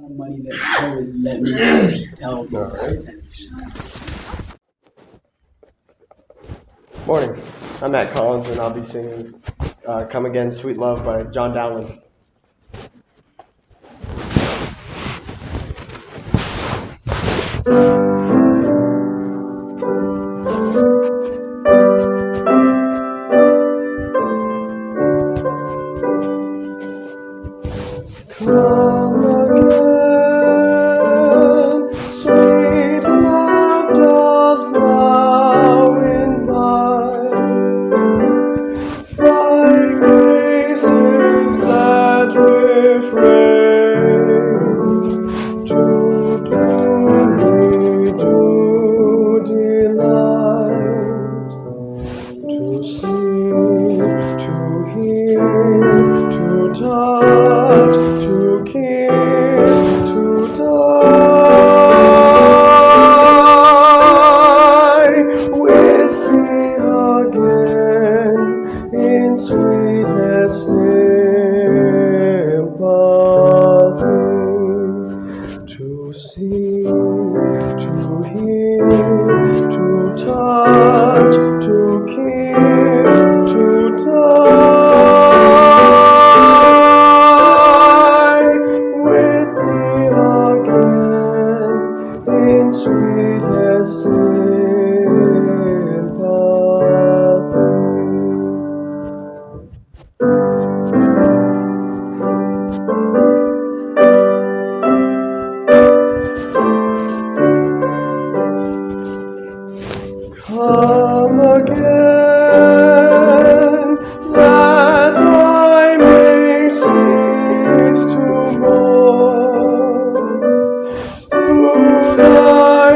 Money that they would let me tell the attention. Morning, I'm Matt Collins, and I'll be singing Come Again, Sweet Love by John Dowland. Come again, sweet love doth now invite. Thy graces that refrain to daily do delight, to see, to hear, to touch, to kiss, to die with thee again in sweetest sympathy, to see, to hear, to touch, to kiss, to die with thee again in sweetest sympathy. Come again, that I may cease to mourn through thy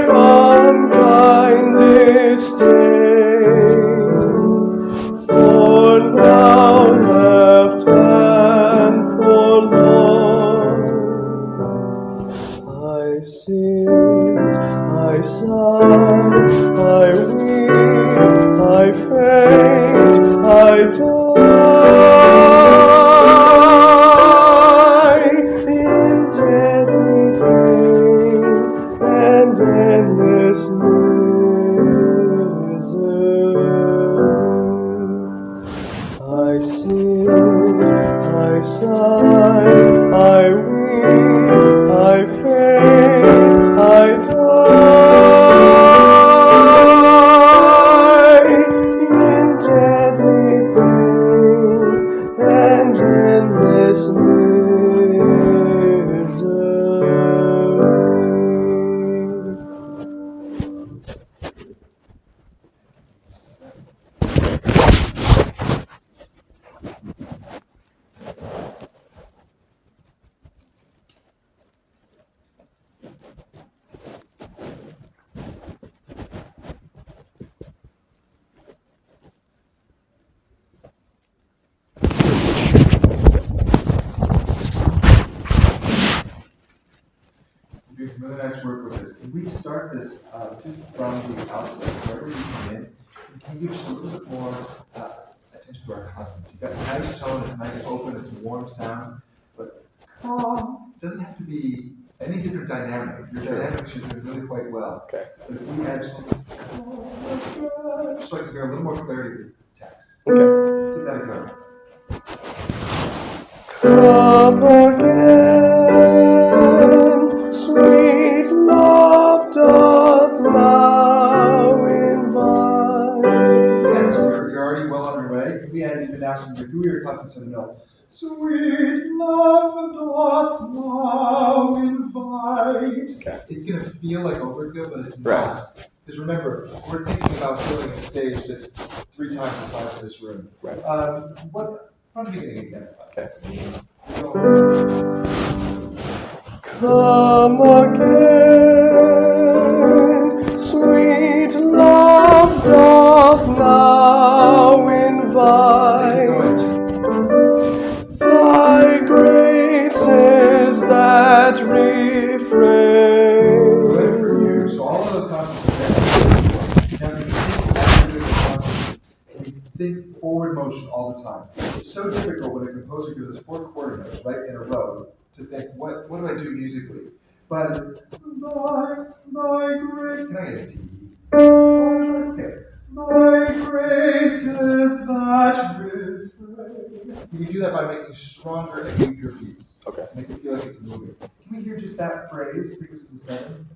unkind disdain, for now left and forlorn. I sit, I sigh, I weep, I faint, I die in deadly pain and endless misery. I sit, I sigh, I weep, I faint, I die in deadly pain and endless Doing some really nice work with this. Can we start this just from the outset, wherever you come in? Can you give just a little bit more attention to our consonants? You've got a nice tone, it's nice open, it's a warm sound, but doesn't have to be any different dynamic. Your dynamics should do really quite well. Okay. But if we add just so I can hear a little more clarity with the text. Okay. Let's give that a go. Come again, sweet love doth now invite. Yes, you're already well on your way. Can we add even now some peculiar consonants in the middle? Sweet love doth now invite. Okay. It's going to feel like overkill, but it's Right. not. Because remember, we're thinking about filling a stage that's 3 times the size of this room. Right. From the beginning again. Okay. Come again, sweet love doth now invite. Thy graces that refrain. Good for you. So all of those consonants are there. Now you think consonants and you think forward motion all the time. It's so difficult when a composer gives us 4 quarter notes right in a row to think, what do I do musically? But thy grace, can I get a T? Okay. Thy grace is that refrain. You can do that by making stronger and weaker beats. Okay. Make it feel like it's moving. Can we hear just that phrase, frequency of the 7?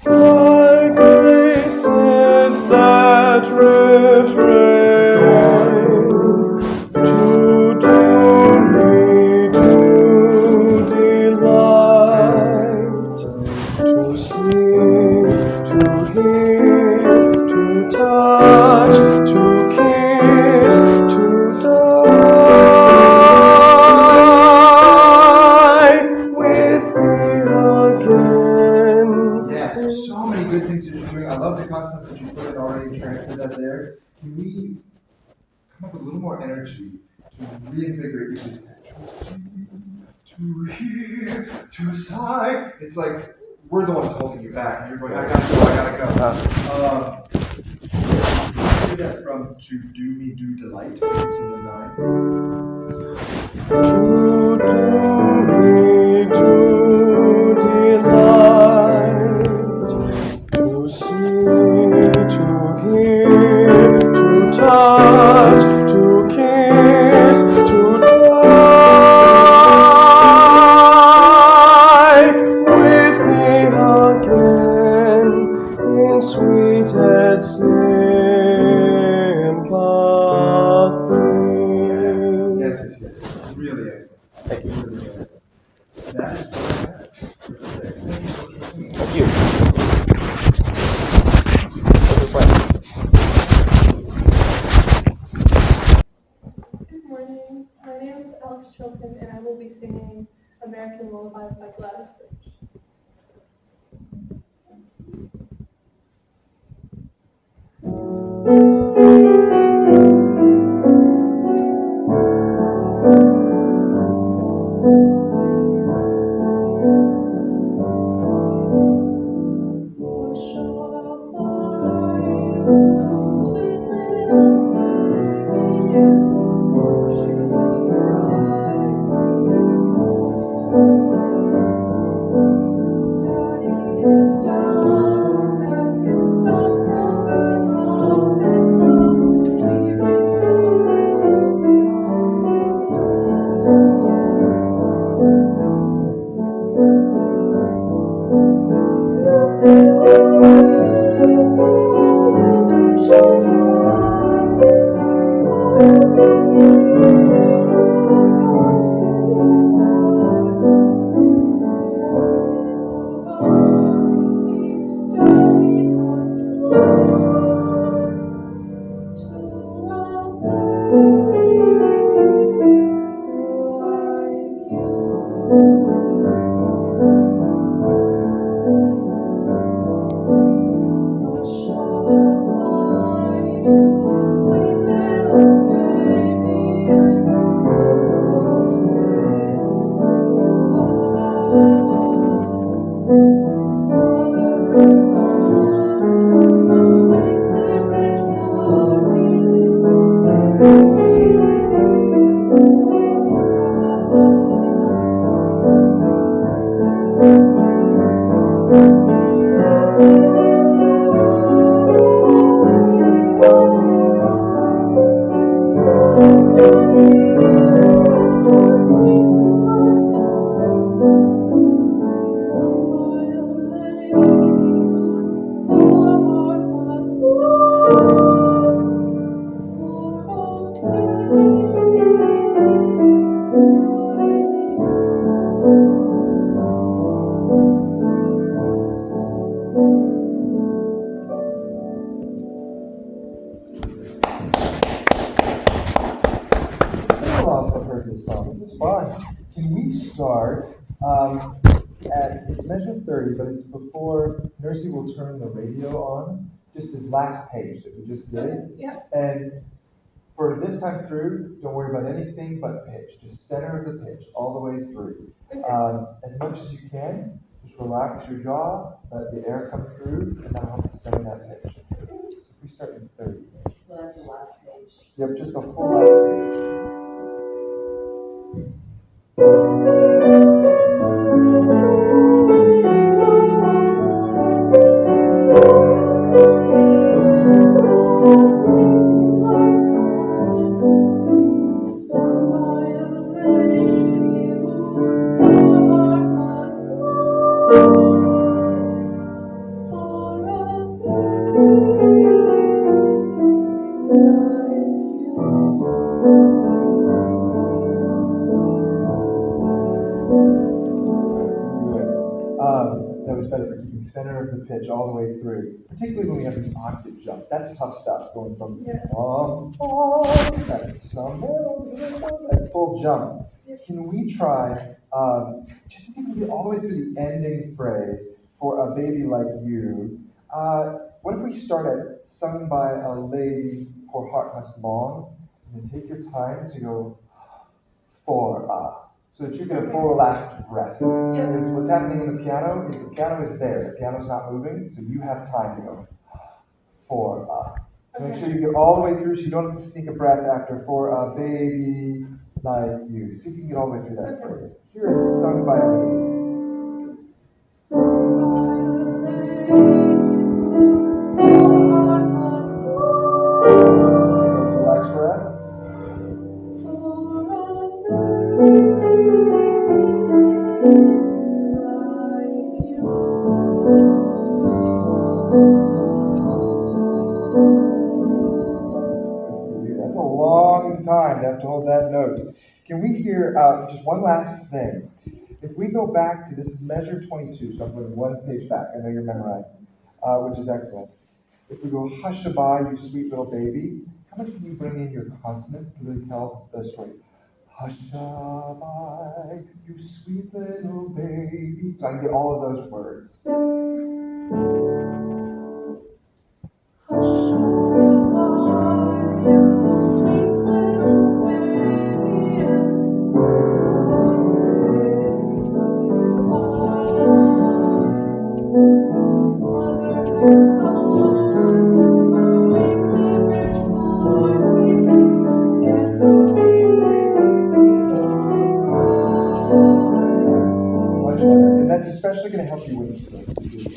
Thy grace is that refrain to do me to delight, to see, to hear, to touch, to kiss, to die with me again. Yes, so many good things that you're doing. I love the consonants that you put in already, transfer that there. Can we come up with a little more energy to reinvigorate each pitch? To hear, to sigh. It's like we're the ones holding you back, and you're going, I gotta go. Do that from to do me do delight. It's in the 9. To do me do delight, to see, to hear, to touch, to kiss, to die with me again in sweetest sympathy. Yes. Really excellent. Thank you. Really excellent. That is perfect for today. Thank you so much for singing. Thank you. Good morning. My name is Alex Chilton, and I will be singing American Lullaby by Gladys Rich. This is fun. Can we start at, it's measured 30, but it's before Nursey will turn the radio on, just this last page that we just did. Yeah. And for this time through, don't worry about anything but pitch. Just center of the pitch all the way through. Okay. As much as you can, just relax your jaw, let the air come through, and that'll help to center that pitch. So if we start in 30. So that's the last page. Yep, just the whole last page. That was better for keeping center of the pitch all the way through, particularly when we have these octave jumps. That's tough stuff, going from that full jump. Can we try, just to see if we get all the way through the ending phrase, for a baby like you? What if we start at sung by a lady, her heart must long, and then take your time to go for so that you get a full relaxed breath. Because what's happening in the piano is there. The piano's not moving, so you have time to go for So make sure you get all the way through so you don't have to sneak a breath after for a baby like you. See if you can get all the way through that phrase. Here is sung by a lady. Sung by a lady whose heart must long. Take a relaxed breath. That's a long time to have to hold that note. Can we hear just one last thing? If we go back to, this is measure 22, so I'm putting one page back. I know you're memorizing, which is excellent. If we go hush-a-bye, you sweet little baby, how much can you bring in your consonants to really tell the story? Hush-a-bye, you sweet little baby. So I can get all of those words. That's especially going to help you when you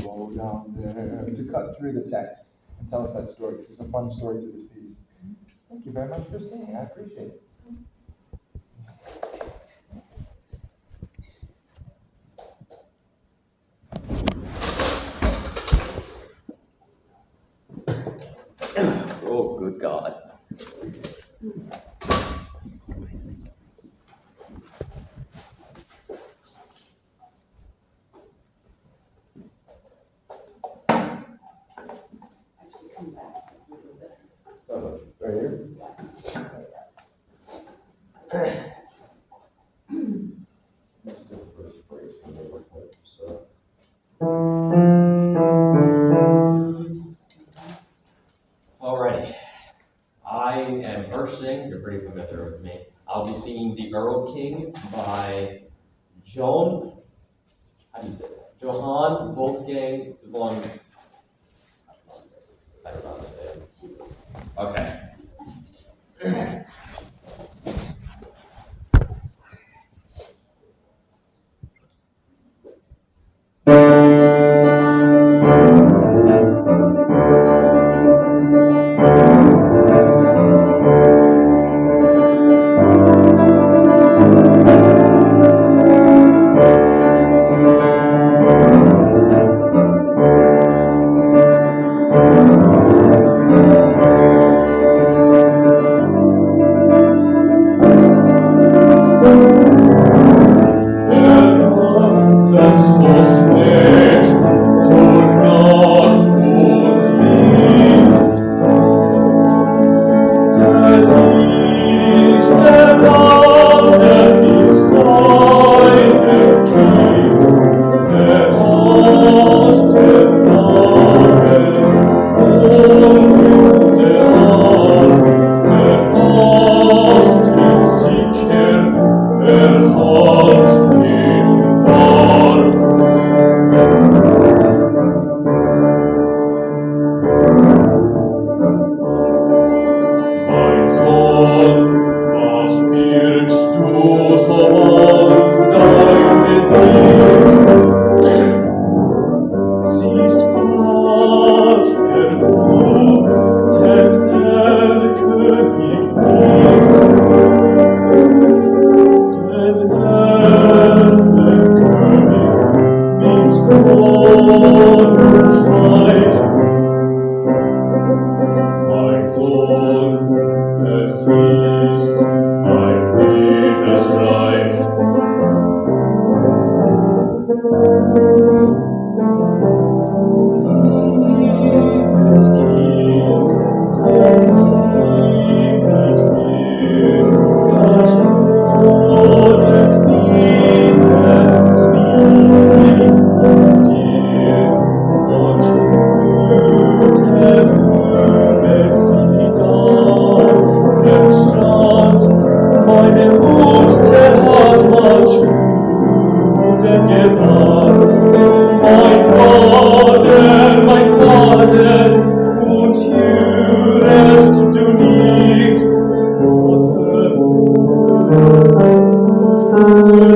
go down there to cut through the text and tell us that story, because there's a fun story to this piece. Thank you very much for singing. I appreciate it. Oh, good God. So, right here. Alrighty. I am first singing, you're pretty familiar with me. I'll be singing The Earl King by Johann Wolfgang von, I don't know how to say it. Okay. Frieden gewandt. Mein Vater, und hörest du nicht, was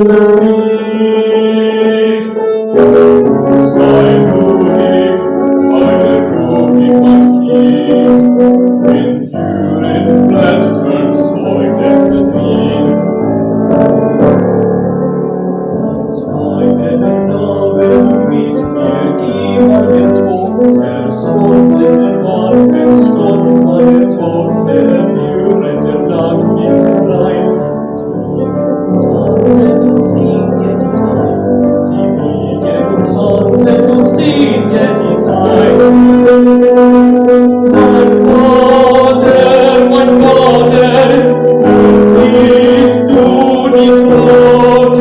das Lied? Sei ruhig, mein Kind, in dürren Blättern säugt der Wind. Meine Name du mit mir, gib meine Tochter, Sonnen warten schon, meine Tochter, führende Nacht mit rein. Tanzen und singen die Klein, sie wiegen und tanzen und singen die Klein. Mein Vater, und siehst du die Tod,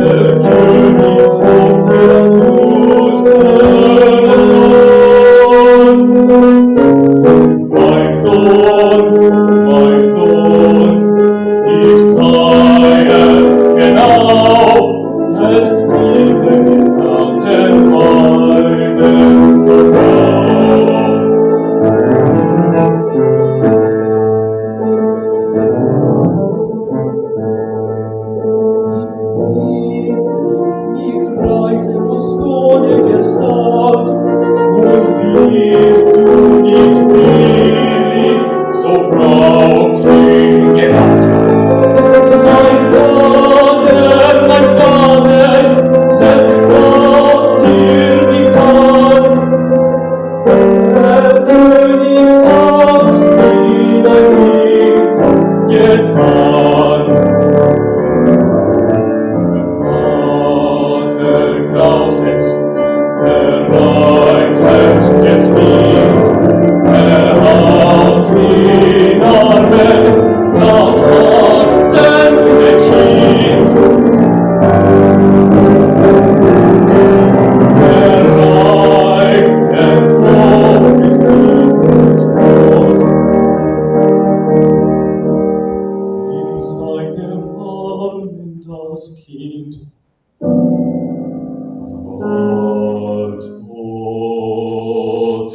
der König Tochter Dusterlot. Mein Sohn, ich sei es genau, es geht den Hirten beiden so grau. Ich reite muss Königes Stadt, und bist du nicht willig, so braucht ihn Gewalt. Mein Vater, setz was dir nicht an. Der König hat mir ein Nichts getan. Klaus jetzt, reitet es Wind, hat in Armen das wachsende Kind. Reicht den Hof mit Lieb und Brot. In seinem Armen das Kind. Tot.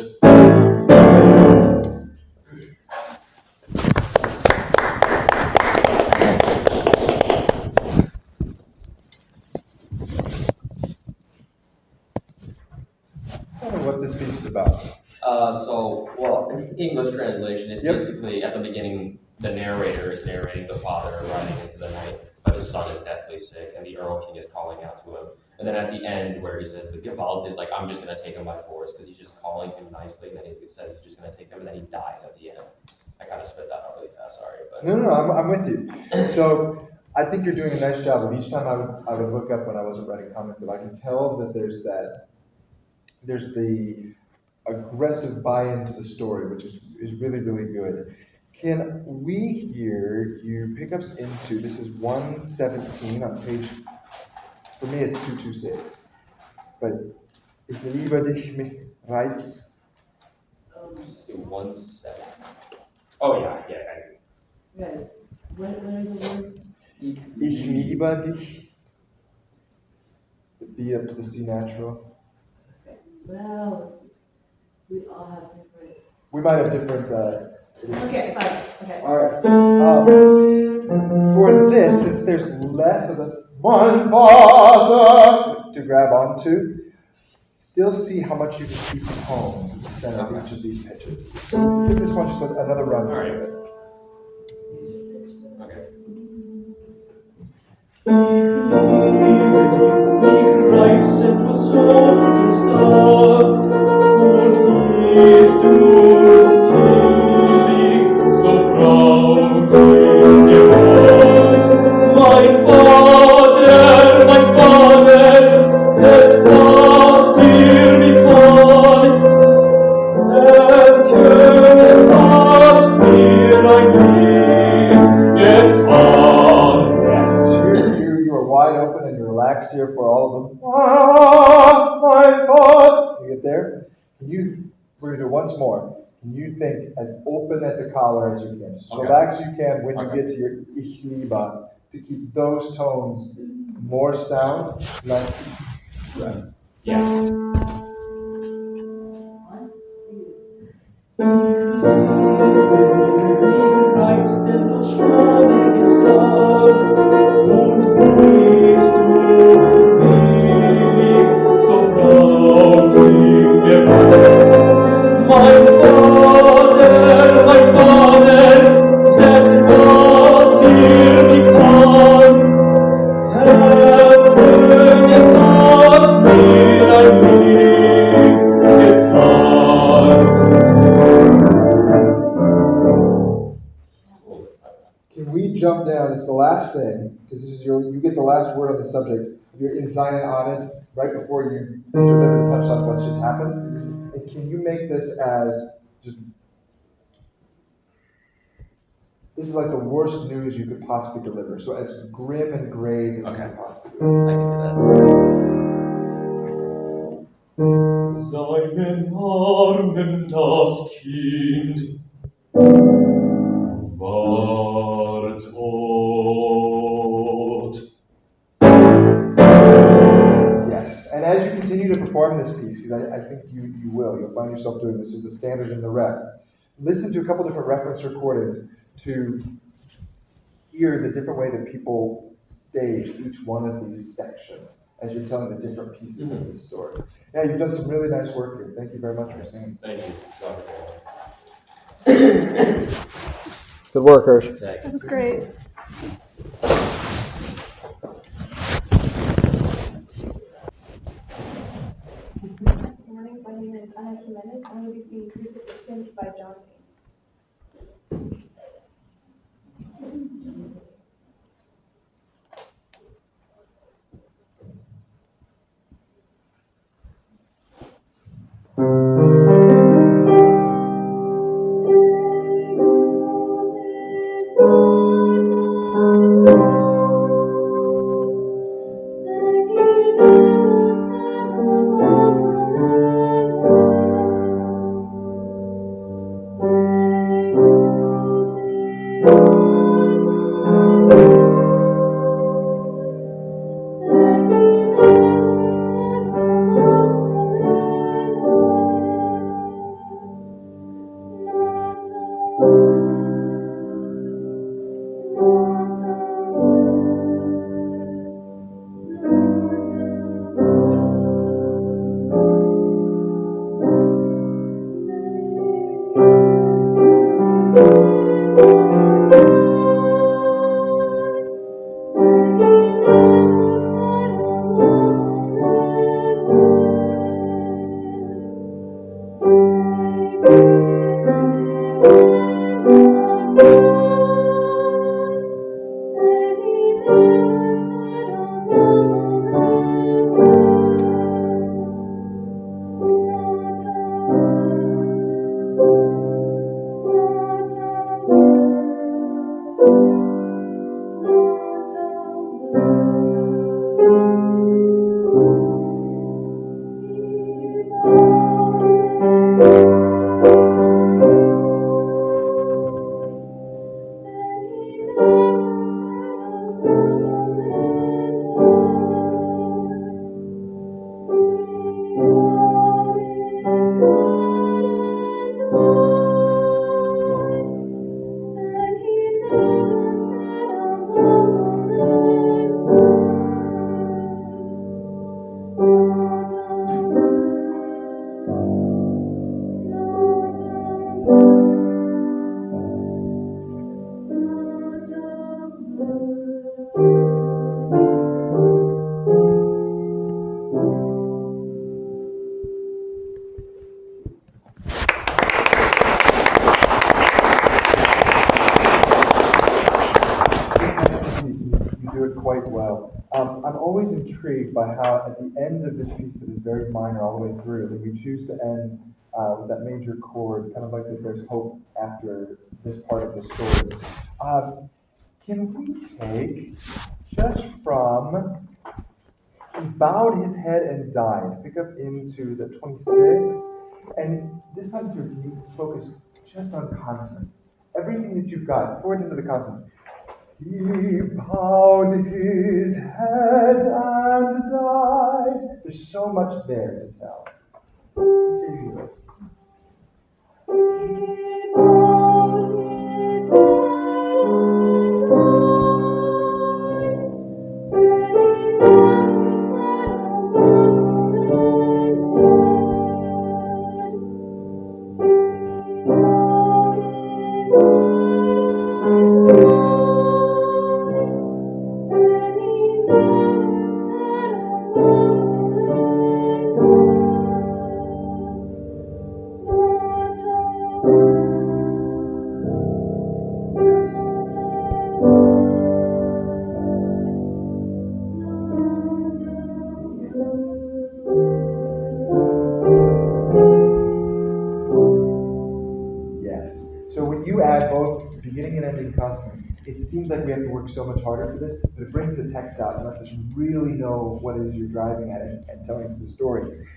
What this piece is about. In English translation, it's Yep. basically at the beginning, the narrator is narrating the father riding into the night, but his son is deathly sick, and the Earl King is calling out to him. And then at the end, where he says the Gewalt is like, I'm just going to take him by force, because he's just calling him nicely, and then he says he's just going to take him, and then he dies at the end. I kind of spit that out really fast, sorry. But No, I'm with you. So I think you're doing a nice job of each time I would look up when I wasn't writing comments, and I can tell that there's the aggressive buy-in to the story, which is really, really good. Can we hear you pick us into, this is 117 on page, for me it's 226, but ich liebe dich mit Reiz. just do 1 second. Oh, yeah. Right. What are the words? Ich liebe dich. The B up to the C natural. Okay. Well, we all have different. We might have different, editions. Okay, fine. Okay. All right. For this, since there's less of the my father to grab onto, still see how much you can keep home to the center of each of these pitches. Give this one just another run. All right. Okay. Ich reiße nur Sonniges Nacht, und bist du willig, so brauch ich Gewalt. Mein Vater, setz was dir nicht an. Der König hat mir ein Lied getan. Yes, you are wide open and you're relaxed here for all of them. My God. You get there? We're going to do once more. Can you think as open at the collar as you can? Just Okay. relax as you can when Okay. you get to your Ich liebe, to keep those tones More sound, less breath. Yeah. One, two. Bereits dennoch schwammig Gestalt und bist du willig, so brautlich gewalt. Mein Vater, setzt was dir nicht kann. Herr König hat mir ein Lied getan. Can we jump down? It's the last thing, because this is you get the last word on the subject. You're in Zion on it right before you deliver the punchline of what's just happened. And can you make this as just this is like the worst news you could possibly deliver. So as grim and grave as you Okay. could possibly I do. can do that. Seinen Armen das Kind war tot. Yes. And as you continue to perform this piece, because I think you will, you'll find yourself doing this as a standard in the rep. Listen to a couple different reference recordings to hear the different way that people stage each one of these sections as you're telling the different pieces of the story. Yeah, you've done some really nice work here. Thank you very much for singing. Thank you. Good work, Hirsch. Thanks. That was great. Good morning. My name is Ana Jimenez. I'm going to be singing Crucifixion by John Payne. You do it quite well. I'm always intrigued by how at the end of this piece that is very minor all the way through, that we choose to end with that major chord, kind of like that there's hope after this part of the story. Can we take just from he bowed his head and died, pick up into the 26, and this time through, can you focus just on consonants? Everything that you've got, pour it into the consonants. He bowed his head and died. There's so much there to tell. Let's hear you do it. He bowed his head and died, and he never said a mumbling word. He bowed his head and died, and he never said a mumbling word. Not a Yes. So when you add both beginning and ending consonants, it seems like we have to work so much harder for this, but it brings the text out and lets us really know what it is you're driving at and telling us the story.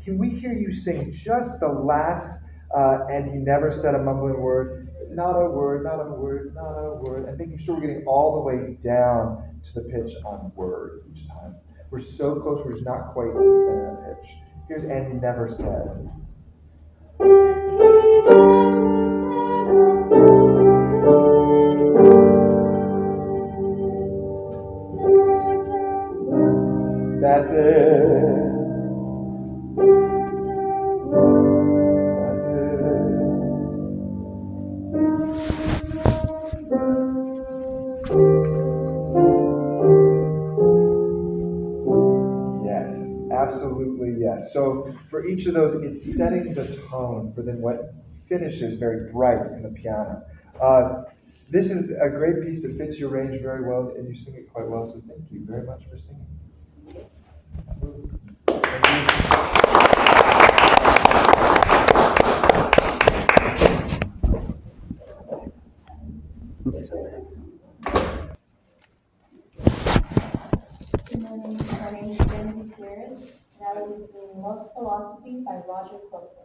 Can we hear you sing just the last, and he never said a mumbling word, not a word, not a word, not a word, and making sure we're getting all the way down to the pitch on word each time. We're so close, we're just not quite in the center of the pitch. Here's and he never said. That's it. That's it. Yes, absolutely yes. So for each of those, it's setting the tone for then what finishes very bright in the piano. This is a great piece that fits your range very well, and you sing it quite well. So thank you very much for singing. Good morning. My name is Jenny Gutierrez, and I will be singing Love's Philosophy by Roger Closer.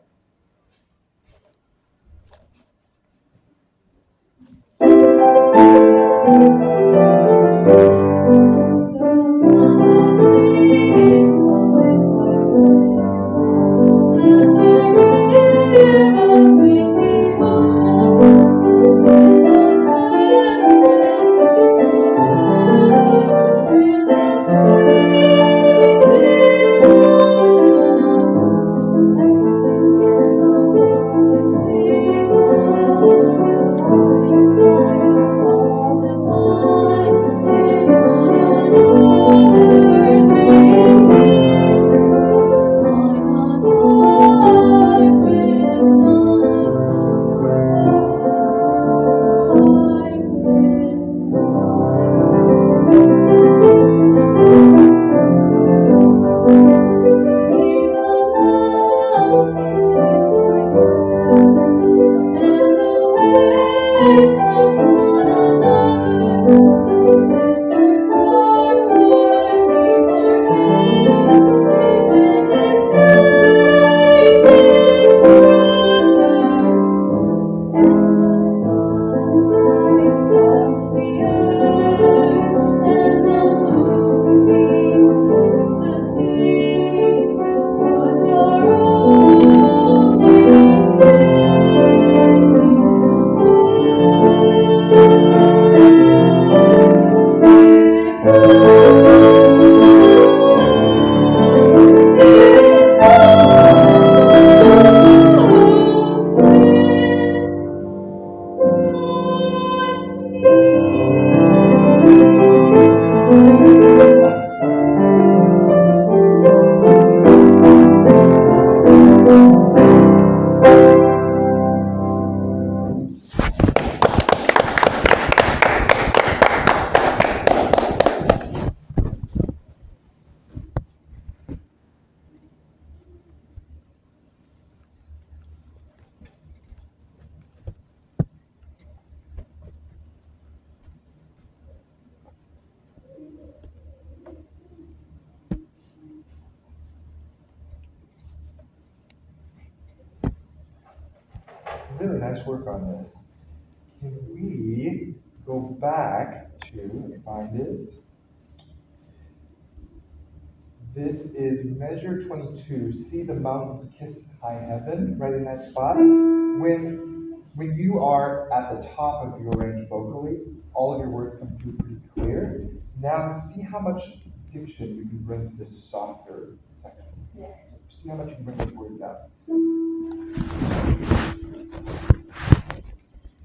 Really nice work on this. Can we go back to, let me find it. This is measure 22. See the mountains kiss high heaven, right in that spot. When you are at the top of your range vocally, all of your words come through pretty clear. Now see how much diction you can bring to the softer section. Yes. See how much you can bring those words out.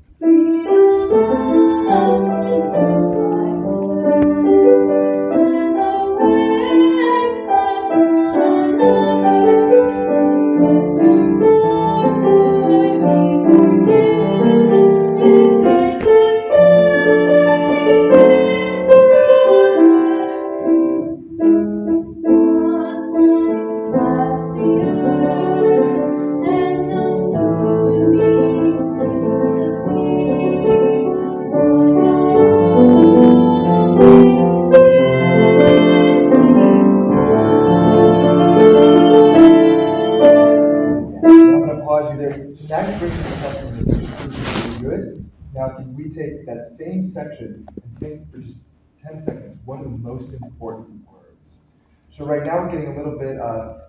See the mountains kiss my head, and the waves pass one another. Sister, would be forgiven if they could stay its sunlight past the earth, and the moonbeams kiss the sea. What are all these Yeah, so I'm going to pause you there. So now you bring this up to the really good. Now, can we take that same section and think for just 10 seconds what are the most important words? So right now we're getting a little bit of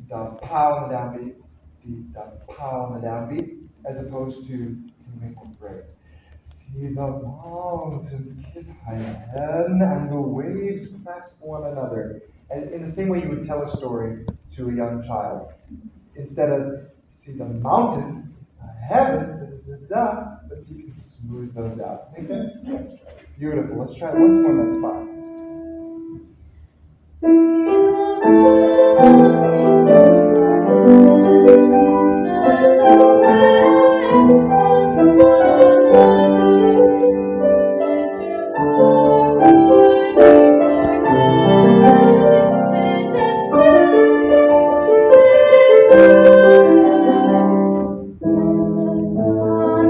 the pow on the downbeat, the pow on the downbeat, as opposed to, can you make one phrase? See the mountains kiss heaven and the waves clasp one another. And in the same way you would tell a story to a young child. Instead of see the mountains, heaven, let's see if you can smooth those out. Make sense? Beautiful. Let's try it once more in that spot. See the mountains kiss my head, and the waves pass one another. Sister, would be forgiven if they just stay its brother. When the sunlight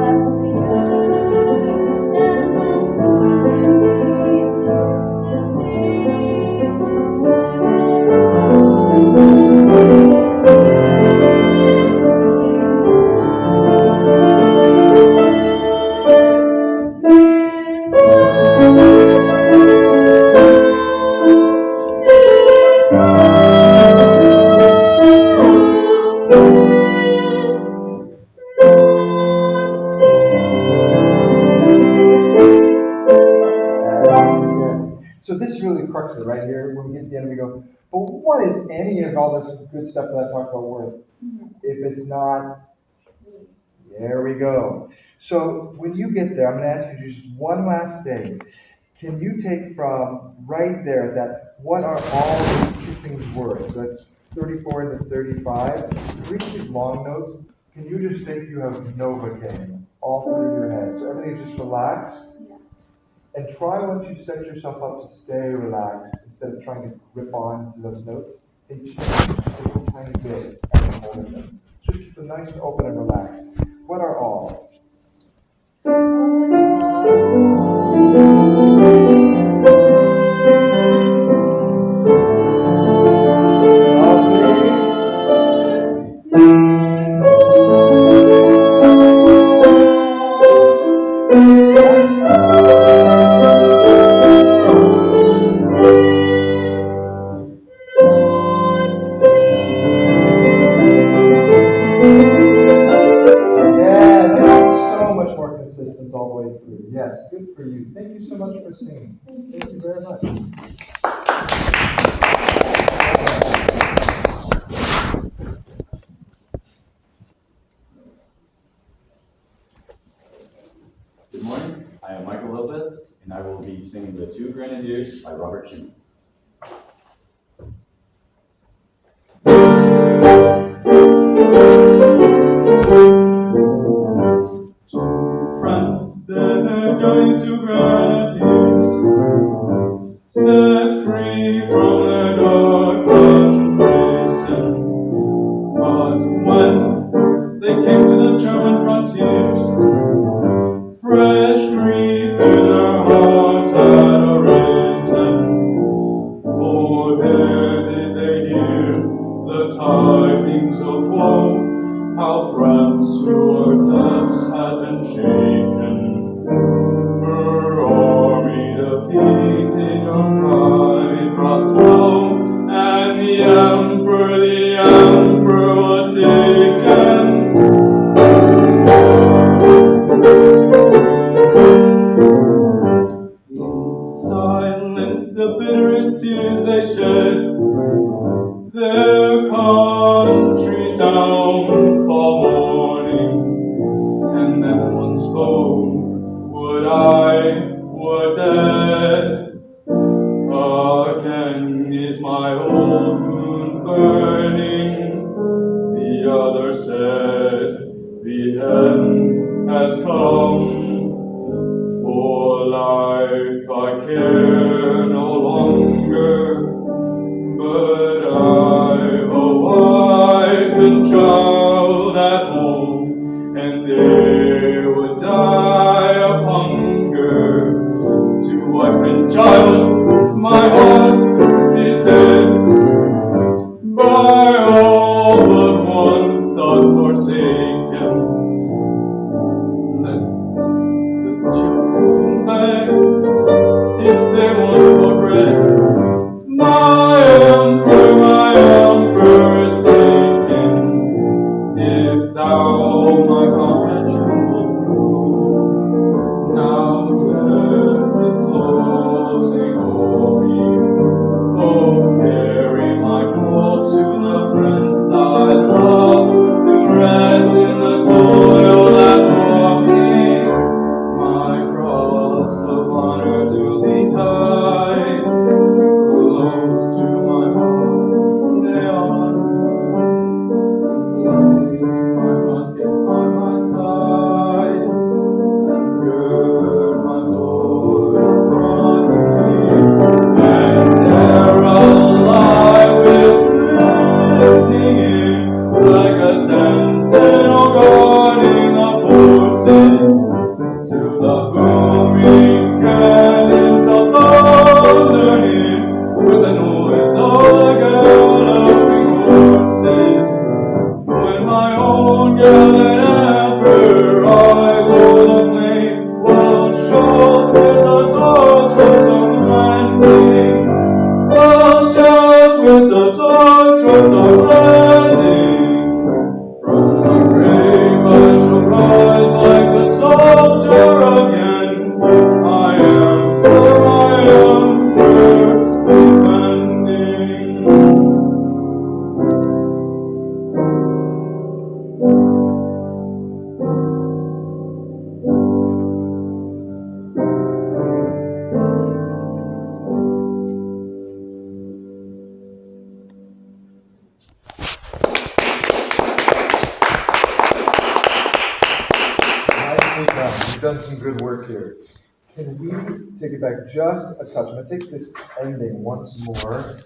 passes the earth, and the moonbeams kiss the sea, sister, Yes. So this is really the crux of it right here. When we get to the end, we go, but what is any of all this good stuff that I talked about worth? If it's not, there we go. So when you get there, I'm going to ask you to do just one last thing. Can you take from right there that what are all the kissing words? So that's 34 into 35. Reach these long notes. Can you just think you have Novocaine all through your head? So everything's just relaxed. And try once you set yourself up to stay relaxed, instead of trying to grip on to those notes, and just a little tiny bit and hold them. Just keep them nice and open and relaxed. What are all? Yeah, that's so much more consistent all the way through. Yes, good for you. Thank you so much for singing. Thank you very much. Good morning, I am Michael Lopez, and I will be singing The Two Grenadiers by Robert Schumann. Two friends, they're joining two grenadiers, set free from the dark Russian prison. But when they came to the German frontiers, fresh grief in their hearts had arisen. For there did they hear the tidings of woe, how France to our depths had been shaken. the tears they shed, their country's down for mourning. And then one spoke, would I were dead. Again is my old wound burning. The other said, the end has come. For life I care no longer, but I've a wife and child at home, and they would die of hunger. To wife and child, my heart is dead, by all but one thought forsaken. Let the children beg if they want for bread. My emperor is taken. If thou, my comrade, will prove, now death is closing o'er me. Oh, carry my corpse to the friends I love, to rest in the soil that bore me. My cross of honor duly tied, close to my heart, lay on me, and place my musket by my side, and gird my sword upon me. And there I'll lie with listening ear, like a sentinel guarding the forces, till the booming cannons of thunder near, with the noise of the galloping horses. When my own gallant emperor rides o'er the plain, while shouts with the sword strokes of landing, while shouts with the sword strokes of landing, from my grave I shall rise like a soldier again. I am for my emperor defending. Nicely done. You've done some good work here. Can we take it back just a touch? I'm going to take this ending once more.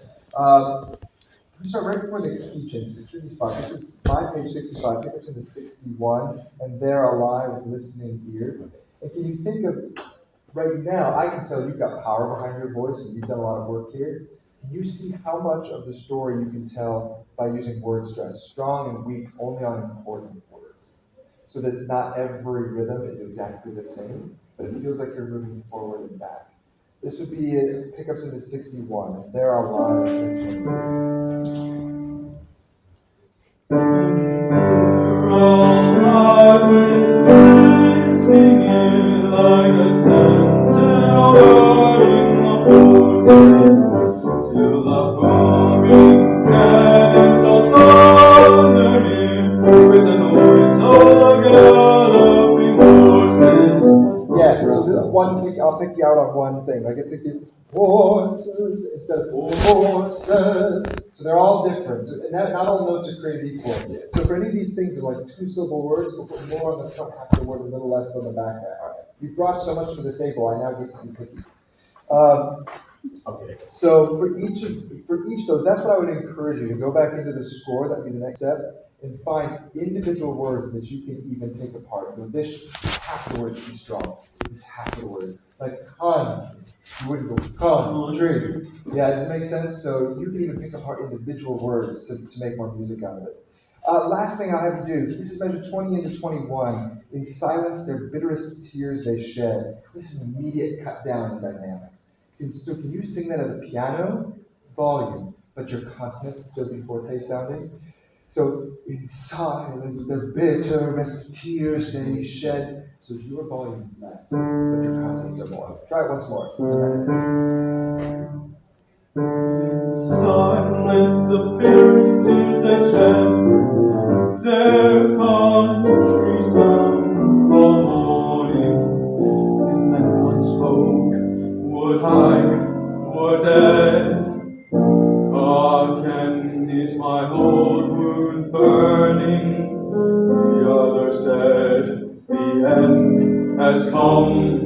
We start right before the key changes, the tricky spot. This is my page 65, pick up to the 61, and there I lie with listening ear. And can you think of, right now, I can tell you've got power behind your voice and you've done a lot of work here. Can you see how much of the story you can tell by using word stress, strong and weak only on important words? So that not every rhythm is exactly the same, but it feels like you're moving forward and back. This would be pickups in the 61, and there are lines listening ear. Like a sentinel guarding the forces, till the booming cannons shall thunder near, with the noise of the galloping horses. Yes, so I'll pick you out on one thing. Like it's 60 horses instead of horses. So they're all different. So, and not all notes are created equal. So for any of these things, they're like two-syllable words, we'll put more on the front half of the word, a little less on the back half. You've brought so much to the table, I now get to be picky. Okay. So for each of those, that's what I would encourage you to go back into the score. That would be the next step, and find individual words that you can even take apart. So this half the word should be strong. This half the word, like country. You wouldn't go country. Yeah, does it make sense? So you can even pick apart individual words to make more music out of it. Last thing I have to do. This is measure 20 into 21. In silence, their bitterest tears they shed. This is immediate cut down in dynamics. So can you sing that at the piano? Volume, but your consonants still be forte sounding. So in silence, their bitterest tears they shed. So your volume is less, but your consonants are more. Try it once more. silence the bitter tears they shed. Their country's done for mourning, and then one spoke, would I were dead. Again is my old wound burning. The other said, the end has come.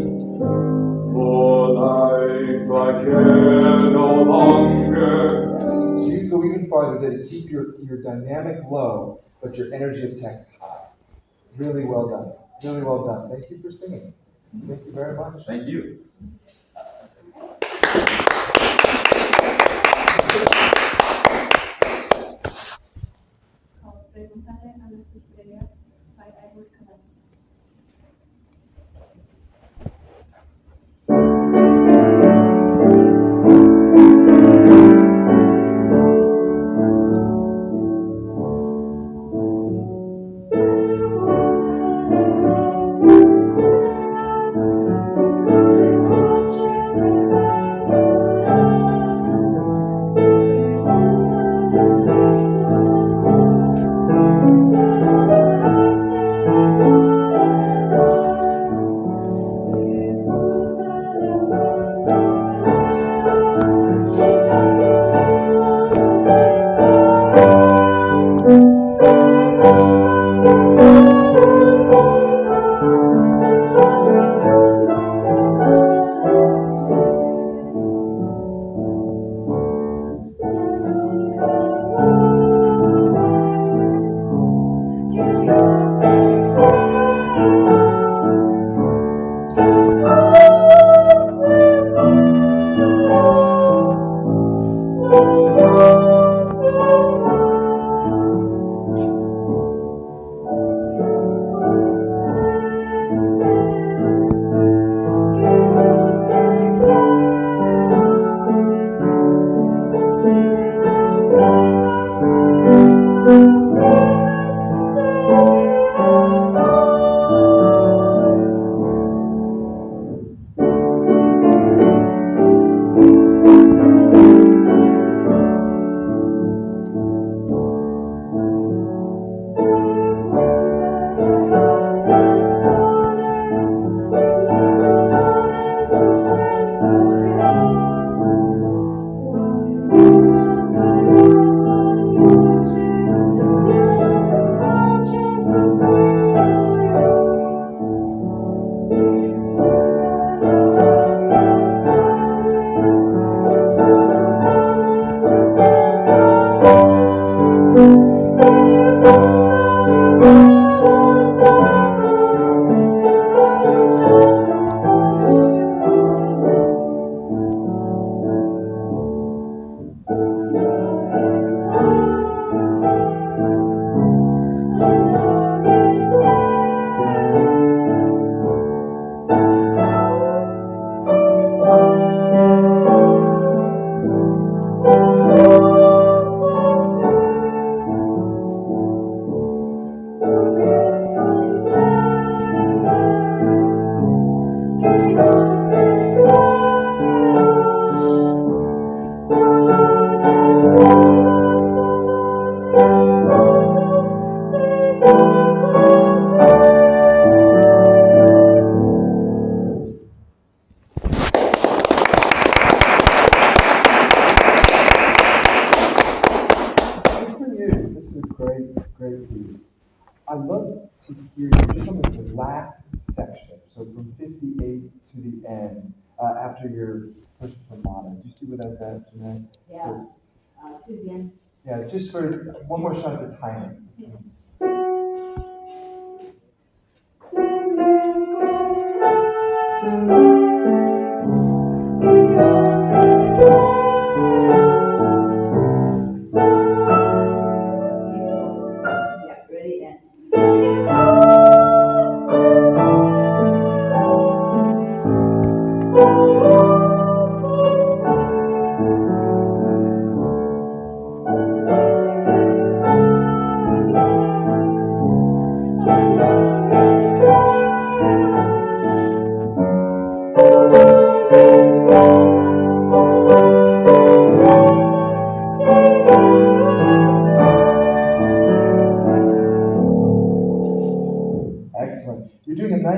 For life I care no longer. Yes. So you go even farther to keep your dynamic low, but your energy of text high. Really well done. Really well done. Thank you for singing. Thank you very much. Thank you. Pregúntale a las estrellas by Edward Cullen. I'd love to hear you just on the last section, so from 58 to the end, after your push for mono. Do you see where that's at, Jeanette? Yeah, to the end. Yeah, just for one more shot at the timing. Yeah, ready and.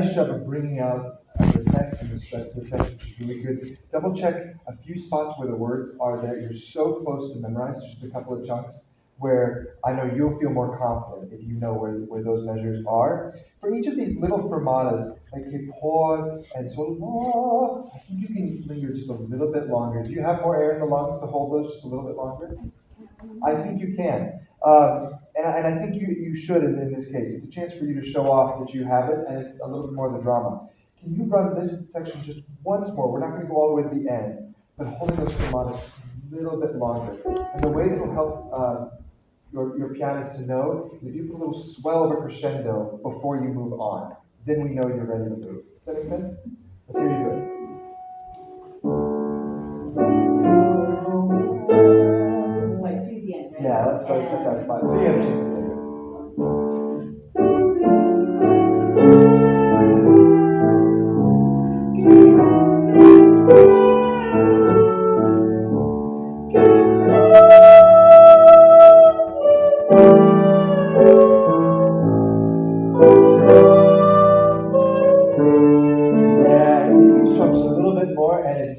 nice job of bringing out the text and the stress of the text, which is really good. Double check a few spots where the words are that you're so close to memorize, just a couple of chunks, where I know you'll feel more confident if you know where those measures are. For each of these little fermatas, like por and sol, I think you can linger just a little bit longer. Do you have more air in the lungs to hold those just a little bit longer? I think you can. And I think you should in this case. It's a chance for you to show off that you have it, and it's a little bit more of the drama. Can you run this section just once more? We're not going to go all the way to the end, but holding those fermatas a little bit longer. And the way that will help your pianist to know, if you put a little swell of a crescendo before you move on, then we know you're ready to move. Does that make sense? Let's hear you do it. It's like to the end, right? Yeah, let's start at that spot. So you have a chance to do it.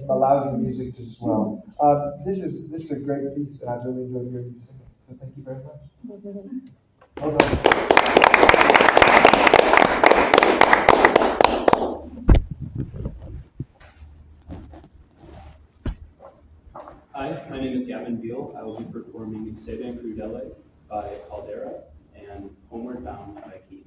Allows the music to swell. This is a great piece, and I've really enjoyed hearing you sing it. So thank you very much. Well done. Hi, my name is Gavin Beal. I will be performing Se ben Crudele by Caldera and Homeward Bound by Key.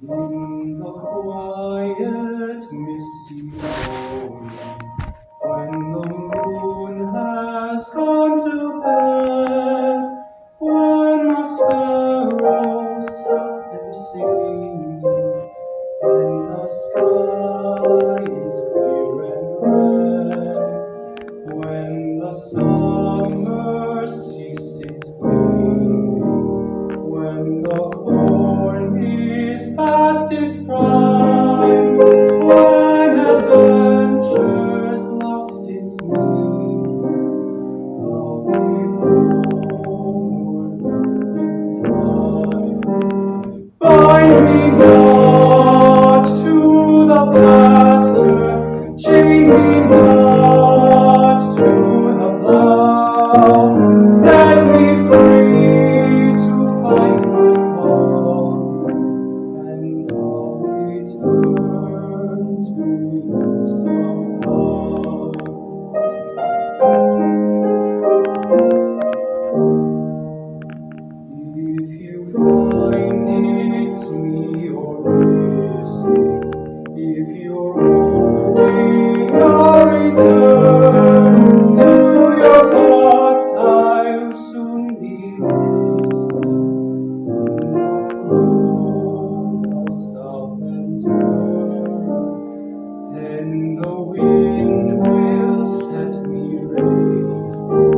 In the quiet, misty morning, when the moon has gone to bed, sky is clear and red, when the summer ceased its gleaming, when the corn is past its prime, when adventure's lost its meaning, I'll be homeward bound in time. Bind me not to the pasture, chain me not to the plough, set me free to find my calling, and I'll return to you somehow. If you find it's me you're missing, if you're hoping I'll return to your thoughts, I'll soon be listening. In the road I'll stop and turn, then the wind will set me racing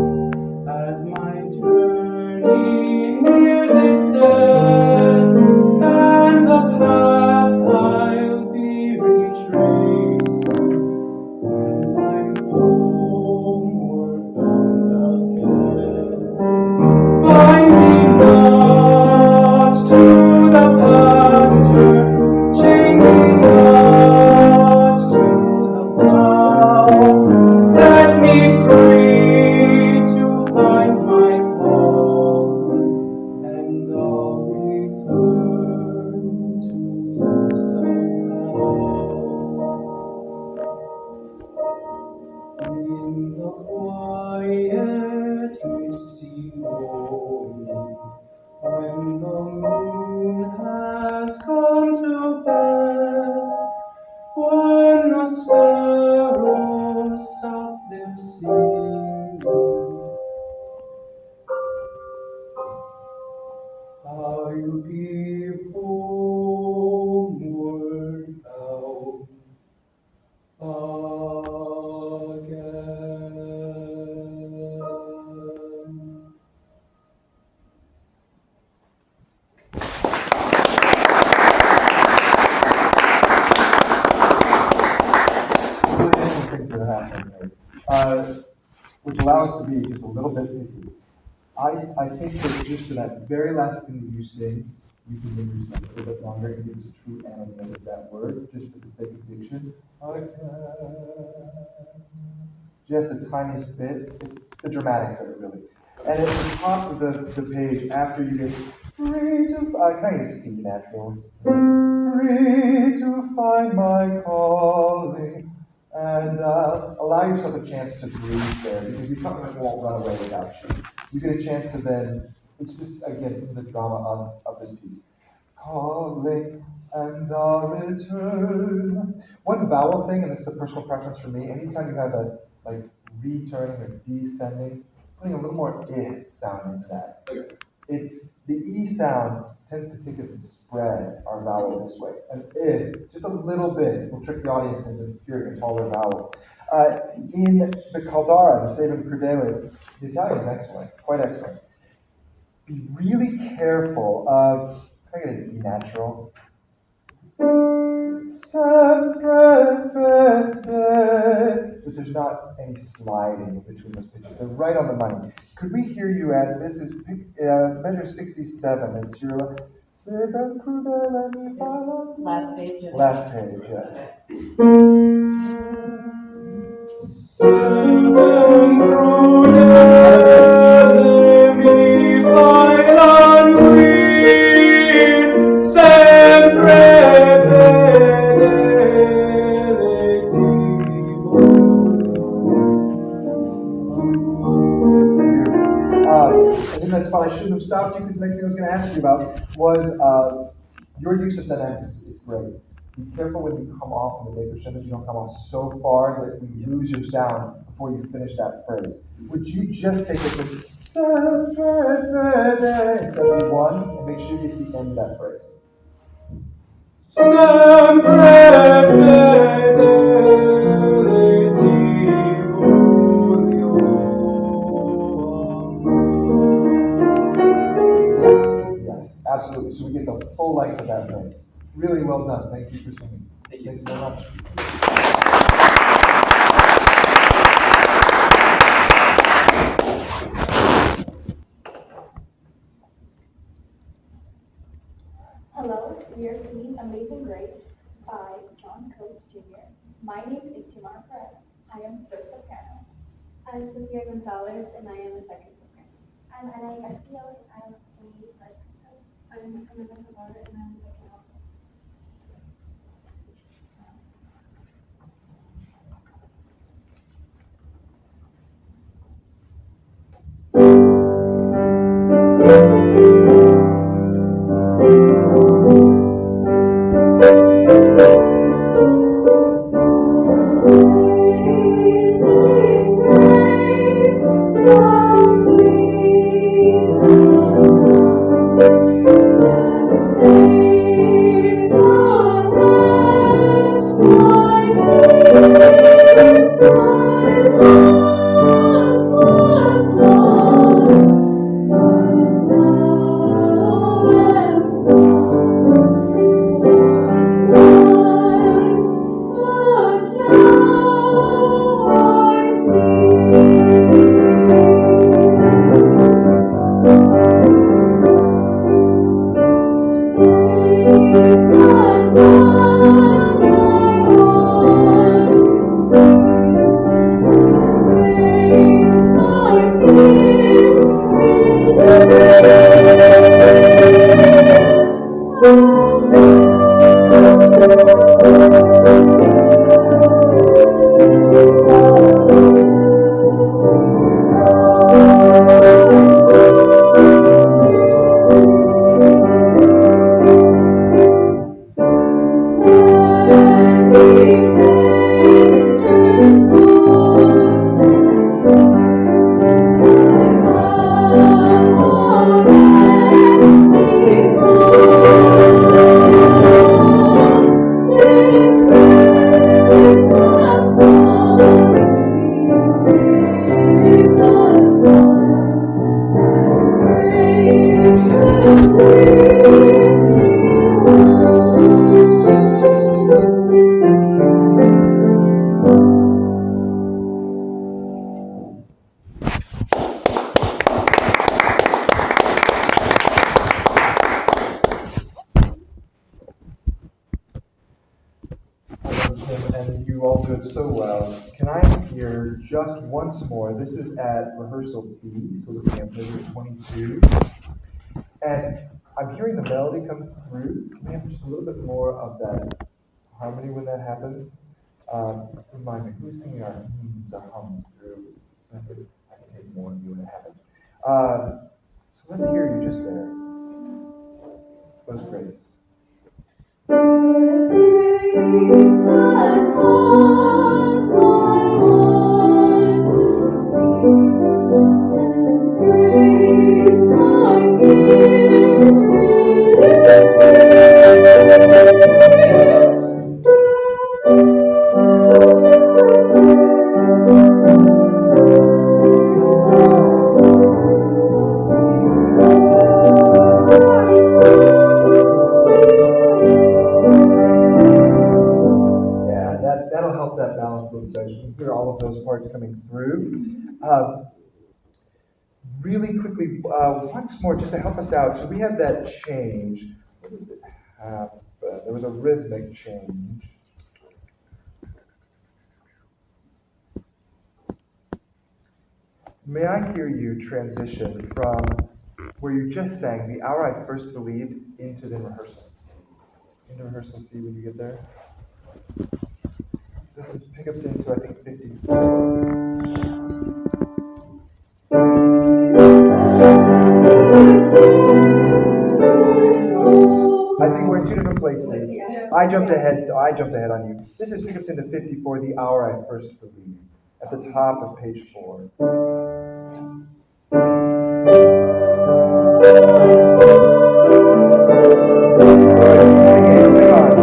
as my journey nears its end, and the path I'll be retracing when I'm homeward bound again. Bind me not to the pasture, chain me not to the plough, set me free to find my calling, and I'll return to you somehow. In the quiet, misty morning, when the moon has gone to bed, when the sparrows stop their singing, I'll be homeward bound again. Really interesting things that are happening here, which allow us to be just a little bit picky. I think that just for that very last thing that you sing, you can maybe use a little bit longer and give us a true animate of that word, just for the sake of diction. Just the tiniest bit. It's the dramatics of it, really. And at the top of the page, after you get free to, can I get a C natural? Free to find my calling. And allow yourself a chance to breathe there, because the accompaniment won't run away without you. You get a chance to then, it's just, again, some of the drama of this piece. Calling and I'll return. One vowel thing, and this is a personal preference for me, anytime you have a, like, returning or descending, putting a little more I sound into that. The E sound tends to take us and spread our vowel this way. And I, just a little bit, will trick the audience into hearing a taller vowel. In the Caldara, the Saving Crudele, the Italian is excellent, quite excellent. Be really careful of, can I get an E natural? Sempre fede. But there's not any sliding between those pitches. They're right on the money. Could we hear you at, this is measure 67. It's your Saving Crudele mi fa la. Last page. Last page, yeah. Servum crudele mi fai languir, sempre And in that spot, I shouldn't have stopped you, because the next thing I was going to ask you about was your use of dynamics is great. Be careful when you come off on the decrescendos, you don't come off so far that you lose your sound before you finish that phrase. Would you just take it to in 71 and make sure you get to the end of that phrase? sempre fidelity Yes, yes, absolutely. So we get the full length of that phrase. Really well done. Thank you for singing. Thank you very much. Hello, we are singing Amazing Grace by John Coates Jr. My name is Tamara Perez. I am first soprano. I'm Sophia Gonzalez, and I am a second soprano. I'm Ana Castillo, and I am a first alto. I'm Camila Tavares, and I'm a second alto. And you all did so well. Can I hear just once more? This is at rehearsal B, so looking at measure 22. And I'm hearing the melody come through. Can we have just a little bit more of that harmony when that happens? Remind me, who's singing our hymns, our hums through? I can take more of you when it happens. So let's hear you just there. Those grace. That'll help that balance a little bit. You can hear all of those parts coming through. Really quickly, once more, just to help us out. So we have that change. What does it have? There was a rhythmic change. May I hear you transition from where you just sang, the hour I first believed, into the rehearsal C. Into rehearsal C when you get there. This is pickups into, I think, 54. I think we're in two different places. I jumped ahead on you. This is pickups into 54, the hour I first believed, at the top of page 4. Sing on.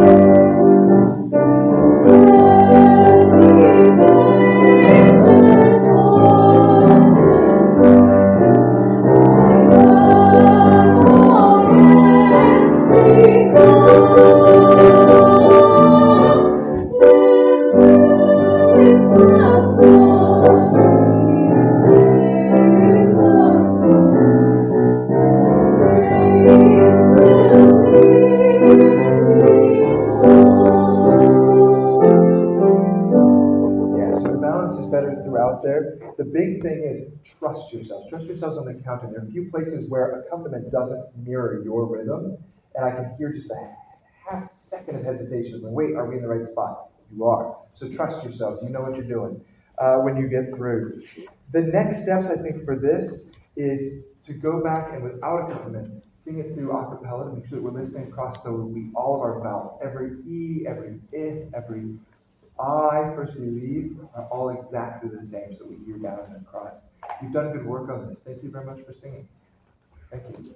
out there. The big thing is trust yourselves. Trust yourselves on the count. And there are a few places where accompaniment doesn't mirror your rhythm. And I can hear just a half second of hesitation. Like, wait, are we in the right spot? You are. So trust yourselves. You know what you're doing when you get through. The next steps, I think, for this is to go back and without accompaniment, sing it through a cappella to make sure that we're listening across so we all of our vowels, every E, every I, every I, first relief, are all exactly the same so we hear down and across. You've done good work on this. Thank you very much for singing. Thank you.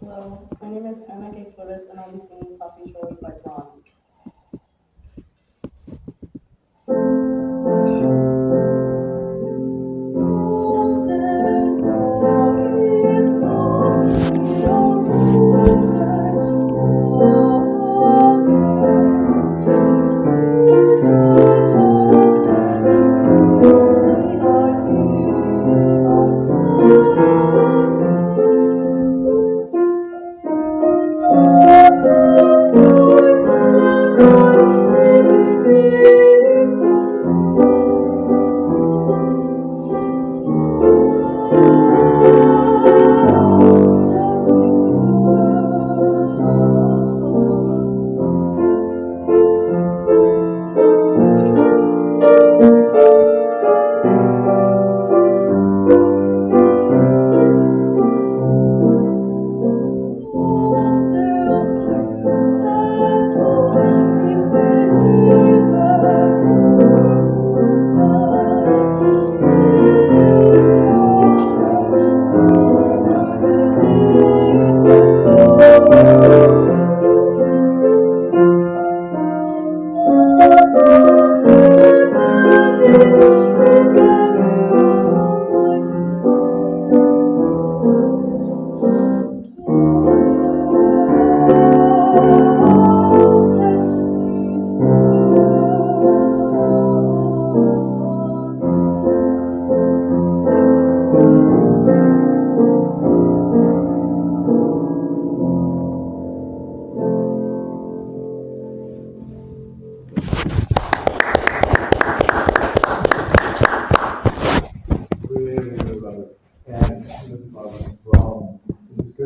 Hello, my name is Anna K. Flores, and I'll be singing Softly Shore by Bronze.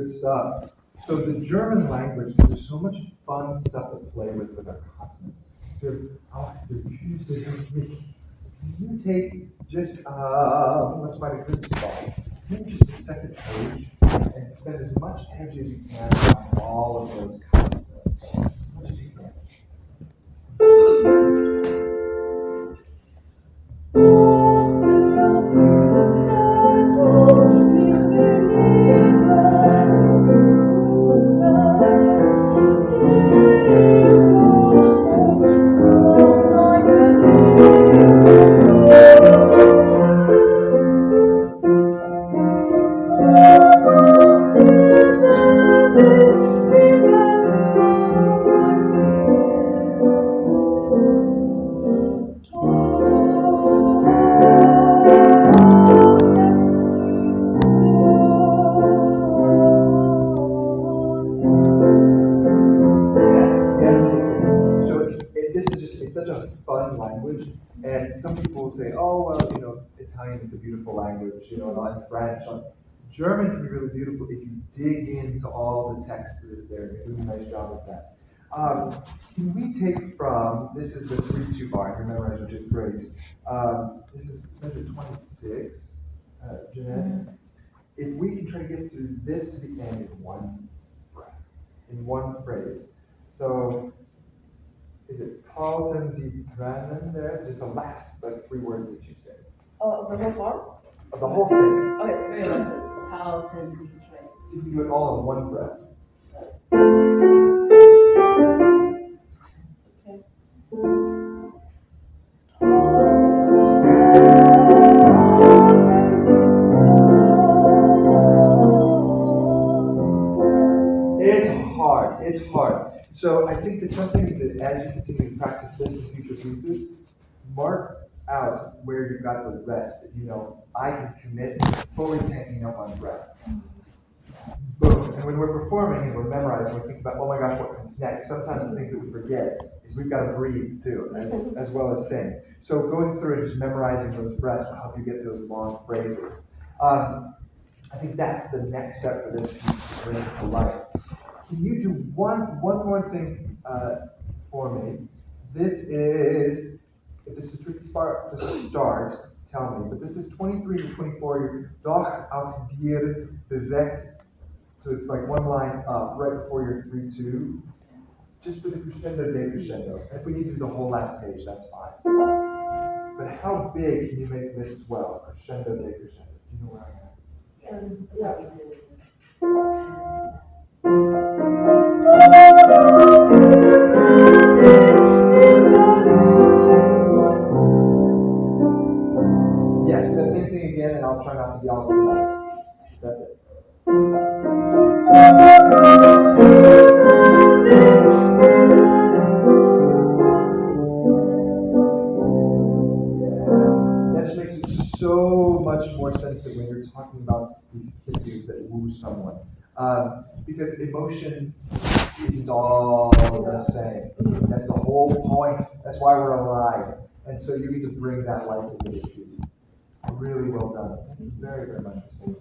Stuff. So the German language, there's so much fun stuff to play with our consonants. So, can you take just, let's find a good spot. Maybe just the second page and spend as much energy as you can on all of those consonants. As much as you can. And some people will say, oh, well, Italian is a beautiful language, and French. German can be really beautiful if you dig into all the text that is there. You're doing a nice job of that. Can we take from, this is the 3-2 bar, you memorize, which is great. This is measure 26, Jeanette. If we can try to get through this to the end in one breath, in one phrase. So, is it Paulten die Tränen there? Just the last 3 words that you say. Oh, the whole song? Of the whole thing. Okay, very listen. Paulten die Tränen. See if you can do it all in one breath. It's hard. So I think it's something that as you continue to practice this in future pieces, mark out where you've got the rest. That I can commit fully taking up on breath. Boom. and when we're performing and we're memorizing, we think about, oh my gosh, what comes next? Sometimes the things that we forget is we've got to breathe too, as well as sing. So going through and just memorizing those breaths will help you get those long phrases. I think that's the next step for this piece to bring it to life. Can you do one more thing for me? This is, if this is a tricky part to start, tell me, but this is 23 to 24, your Doch auf dir bewegt. So it's like one line up right before your 3-2, just with a crescendo, decrescendo. If we need to do the whole last page, that's fine. But how big can you make this swell? Crescendo, decrescendo. Do you know where I'm at? Yeah, this is what we do. Yes, do that same thing again, and I'll try not to be all over the place. That's it. That just makes it so much more sensitive when you're talking about these kisses that woo someone. Because emotion isn't all the same. That's the whole point. That's why we're alive. And so you need to bring that life into this piece. Really well done. Thank you very, very much for saying